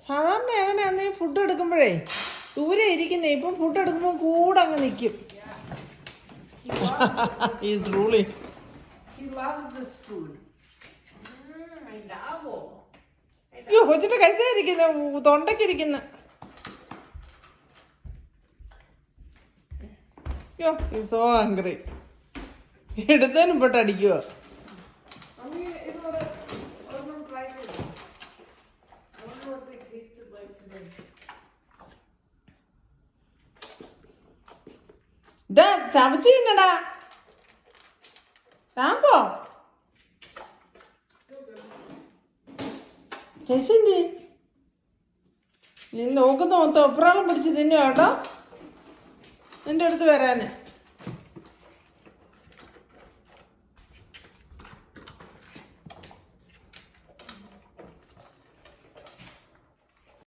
സാധാരണ അവനാന്നേ ഫുഡ് എടുക്കുമ്പോഴേ ദൂരെ ഇരിക്കുന്നേ, ഇപ്പം ഫുഡ് എടുക്കുമ്പോൾ കൂടെ അങ്ങ് നിൽക്കും. അയ്യോ, കൊച്ചിന്റെ കരുതായിരിക്കുന്ന തൊണ്ടയ്ക്കിരിക്കുന്ന. അയ്യോ, സോ ഹംഗ്രി. എടുത്തതിനും പെട്ട് അടിക്കുക. ചവച്ച് തിന്നടാ താമ്പോ. ചേച്ചി നീ നോക്കുന്ന മൊത്തം ഒപ്രാളം പിടിച്ച് തിന്നു കേട്ടോ, നിന്റെ അടുത്ത് വരാന്.